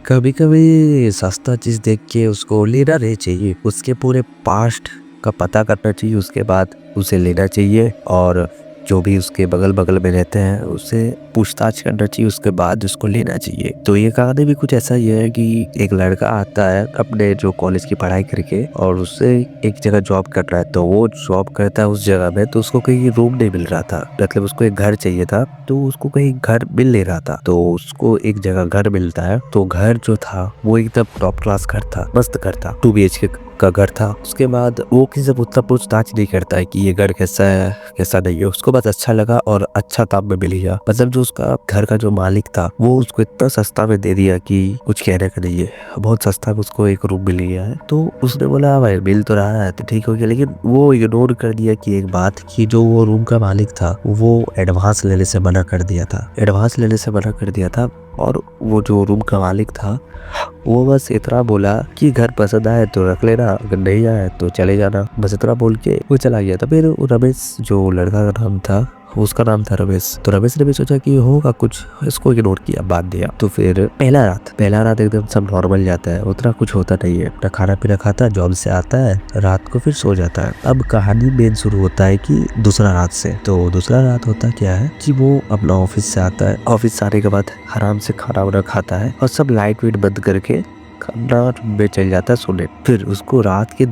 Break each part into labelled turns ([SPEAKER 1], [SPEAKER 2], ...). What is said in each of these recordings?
[SPEAKER 1] कभी कभी सस्ता चीज देख के उसको लेना नहीं चाहिए। उसके पूरे पास्ट का पता करना चाहिए, उसके बाद उसे लेना चाहिए। और जो भी उसके बगल बगल में रहते हैं उससे पूछताछ करना चाहिए, उसके बाद उसको लेना चाहिए। तो ये कहानी भी कुछ ऐसा ही है कि एक लड़का आता है अपने जो कॉलेज की पढ़ाई करके और उससे एक जगह जॉब कर रहा है। तो वो जॉब करता है उस जगह में, तो उसको कहीं रूम नहीं मिल रहा था, मतलब उसको एक घर चाहिए था। तो उसको कहीं घर मिल नहीं रहा था, तो उसको एक जगह घर मिलता है। तो घर जो था वो एकदम टॉप क्लास घर था, मस्त घर था, 2 BHK का घर था। उसके बाद वो किसी से उतना पूछताछ नहीं करता है कि ये घर कैसा है कैसा नहीं है, उसको बस अच्छा लगा और अच्छा दाम में मिल गया। मतलब जो उसका घर का जो मालिक था वो उसको इतना सस्ता में दे दिया कि कुछ कहने का नहीं है। बहुत सस्ता में उसको एक रूम मिल गया है। तो उसने बोला "हाँ भाई, मिल तो रहा है तो ठीक हो गया", लेकिन वो इग्नोर कर दिया कि एक बात कि जो वो रूम का मालिक था वो एडवांस लेने से मना कर दिया था। एडवांस लेने से मना कर दिया था और वो जो रूम का मालिक था वो बस इतना बोला कि घर पसंद आए तो रख लेना, अगर नहीं आए तो चले जाना। बस इतना बोल के वो चला गया था। फिर रमेश जो लड़का का नाम था, उसका नाम था रमेश। तो रमेश ने भी सोचा कि होगा कुछ, इसको इग्नोर किया, बात दिया। तो फिर पहला रात एकदम सब नॉर्मल जाता है, उतना कुछ होता नहीं है। अपना खाना पीना खाता है, जॉब से आता है, रात को फिर सो जाता है। अब कहानी मेन शुरू होता है कि दूसरा रात से। तो दूसरा रात होता क्या है कि वो अपना ऑफिस से आता है। ऑफिस से आने के बाद आराम से खाना वाना खाता है और सब लाइट वेट बंद करके खाना में चल जाता है सोने। फिर उसको रात के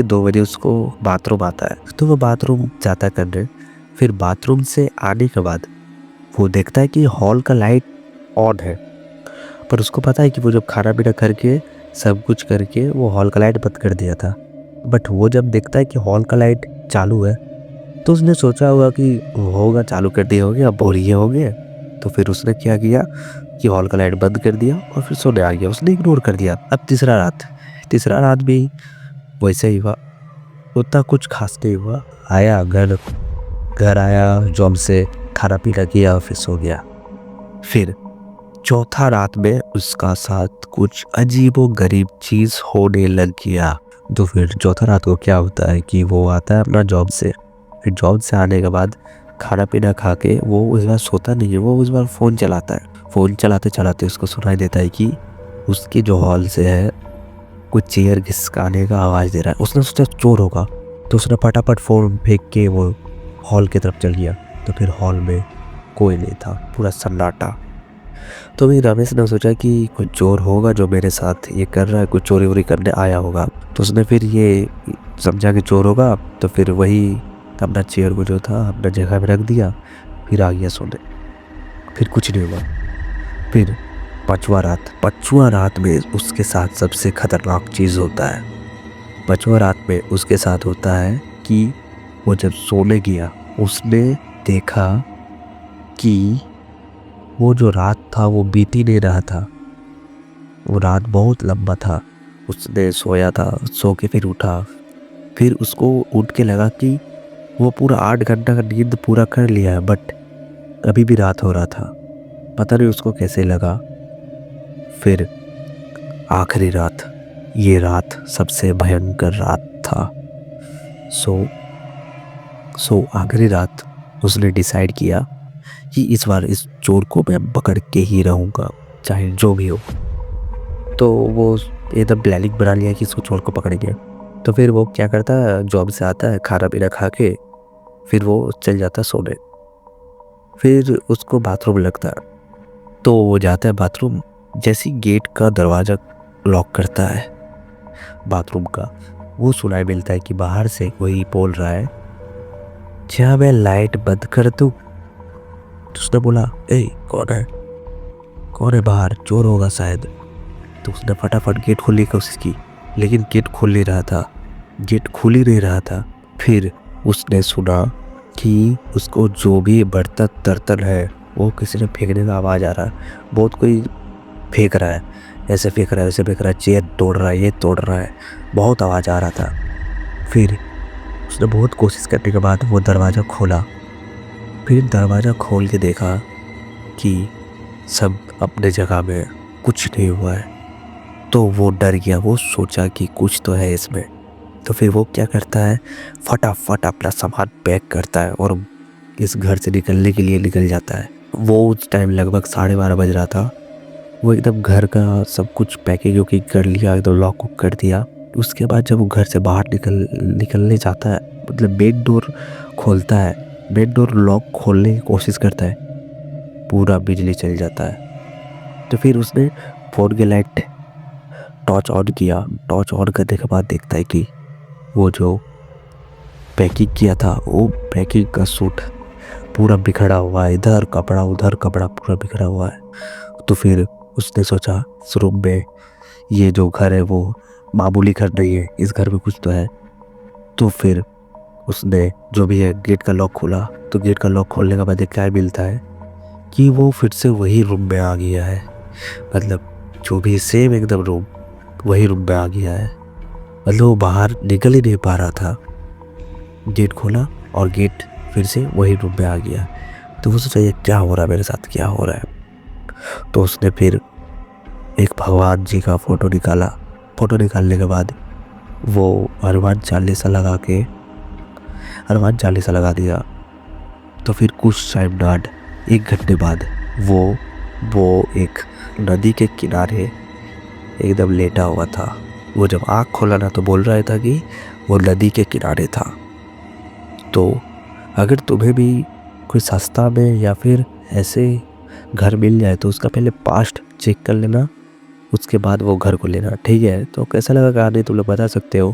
[SPEAKER 1] 2 बजे उसको बाथरूम आता है। तो वो बाथरूम जाता करने, फिर बाथरूम से आने के बाद वो देखता है कि हॉल का लाइट ऑन है। पर उसको पता है कि वो जब खाना पीना करके सब कुछ करके वो हॉल का लाइट बंद कर दिया था। बट वो जब देखता है कि हॉल का लाइट चालू है तो उसने सोचा होगा कि होगा चालू कर दिया होगा, अब बोरिए हो गए। तो फिर उसने क्या किया कि हॉल का लाइट बंद कर दिया और फिर सोने आ गया, उसने इग्नोर कर दिया। अब तीसरा रात भी वैसे ही हुआ, उतना कुछ खास नहीं हुआ। आया घर आया जॉब से, खाना पीना किया और फिर सो गया। फिर चौथा रात में उसका साथ कुछ अजीबो गरीब चीज होने लग गया। तो फिर चौथा रात को क्या होता है कि वो आता है अपना जॉब से। फिर जॉब से आने के बाद खाना पीना खा के वो उस बार सोता नहीं है, वो उस बार फ़ोन चलाता है। फ़ोन चलाते चलाते उसको सुनाई देता है कि उसके जो हॉल से है कुछ चेयर घिसकाने का आवाज़ दे रहा है। उसने सोचा चोर होगा, तो उसने फटाफट फ़ोन फेंक के वो हॉल की तरफ चल गया। तो फिर हॉल में कोई नहीं था, पूरा सन्नाटा। तो भी रमेश ने सोचा कि कोई चोर होगा जो मेरे साथ ये कर रहा है, कुछ चोरी वोरी करने आया होगा। तो उसने फिर ये समझा कि चोर होगा, तो फिर वही अपना चेयर को जो था अपना जगह में रख दिया, फिर आ गया सोने। फिर कुछ नहीं हुआ। फिर पांचवा रात में उसके साथ सबसे खतरनाक चीज़ होता है। पांचवा रात में उसके साथ होता है कि वो जब सोने गया उसने देखा कि वो जो रात था वो बीत ही नहीं रहा था। वो रात बहुत लंबा था। उसने सोया था, सो के फिर उठा। फिर उसको उठ के लगा कि वो पूरा 8 घंटा का नींद पूरा कर लिया है, बट अभी भी रात हो रहा था। पता नहीं उसको कैसे लगा। फिर आखिरी रात, ये रात सबसे भयंकर रात था। सो आखिरी रात उसने डिसाइड किया कि इस बार इस चोर को मैं पकड़ के ही रहूँगा, चाहे जो भी हो। तो वो एकदम प्लानिंग बना लिया कि इसको चोर को पकड़ेंगे। तो फिर वो क्या करता है, जॉब से आता है, खाना पीना खा के फिर वो चल जाता है सोने। फिर उसको बाथरूम लगता है, तो वो जाता है बाथरूम। जैसी गेट का दरवाज़ा लॉक करता है बाथरूम का, वो सुनाई मिलता है कि बाहर से कोई बोल रहा है, क्या मैं लाइट बंद कर दूँ? तो उसने बोला, ए कौन है बाहर, चोर होगा शायद। तो उसने फटाफट गेट खोलने की कोशिश की, लेकिन गेट खुल नहीं रहा था, गेट खुल ही नहीं रहा था। फिर उसने सुना कि उसको जो भी बर्तन तर्तन है वो किसी ने फेंकने का आवाज़ आ रहा है। बहुत कोई फेंक रहा है, ऐसे फेंक रहा है वैसे फेंक रहा है, चेयर तोड़ रहा है, ये तोड़ रहा है, बहुत आवाज़ आ रहा था। फिर उसने बहुत कोशिश करने के बाद वो दरवाज़ा खोला। फिर दरवाज़ा खोल के देखा कि सब अपने जगह में, कुछ नहीं हुआ है। तो वो डर गया, वो सोचा कि कुछ तो है इसमें। तो फिर वो क्या करता है, फटाफट अपना सामान पैक करता है और इस घर से निकलने के लिए निकल जाता है। वो उस टाइम लगभग 12:30 बज रहा था। वो एकदम घर का सब कुछ पैकिंग वैकिंग कर लिया, एकदम लॉक वॉक कर दिया। उसके बाद जब वो घर से बाहर निकलने जाता है, मतलब मेन डोर खोलता है, मेन डोर लॉक खोलने की कोशिश करता है, पूरा बिजली चल जाता है। तो फिर उसने फ़ोन की लाइट टॉर्च ऑन किया। टॉर्च ऑन करने के बाद देखता है कि वो जो पैकिंग किया था, वो पैकिंग का सूट पूरा बिखरा हुआ है, इधर कपड़ा उधर कपड़ा, पूरा बिखरा हुआ है। तो फिर उसने सोचा इस रूम में, ये जो घर है वो मामूली घर नहीं है, इस घर में कुछ तो है। तो फिर उसने जो भी है गेट का लॉक खोला। तो गेट का लॉक खोलने के बाद एक क्या मिलता है कि वो फिर से वही रूम में आ गया है, मतलब जो भी सेम एकदम रूम, वही रूम में आ गया है। मतलब वो बाहर निकल ही नहीं पा रहा था। गेट खोला और गेट फिर से वही रूम में आ गया। तो वो सोचा ये क्या हो रहा है मेरे साथ, क्या हो रहा है। तो उसने फिर एक भगवान जी का फ़ोटो निकाला। फ़ोटो निकालने के बाद वो हनुमान चालीसा लगा दिया। तो फिर कुछ टाइम बाद, 1 घंटे बाद, वो एक नदी के किनारे एकदम लेटा हुआ था। वो जब आँख खोला ना तो बोल रहा था कि वो नदी के किनारे था। तो अगर तुम्हें भी कोई सस्ता में या फिर ऐसे घर मिल जाए तो उसका पहले पास्ट चेक कर लेना, उसके बाद वो घर को लेना, ठीक है। तो कैसा लगा कहानी तुम लोग बता सकते हो।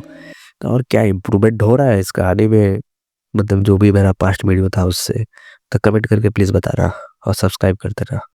[SPEAKER 1] तो और क्या इम्प्रूवमेंट हो रहा है इस कहानी में, मतलब जो भी मेरा पास्ट वीडियो था उससे, तो कमेंट करके प्लीज़ बताना और सब्सक्राइब कर देना।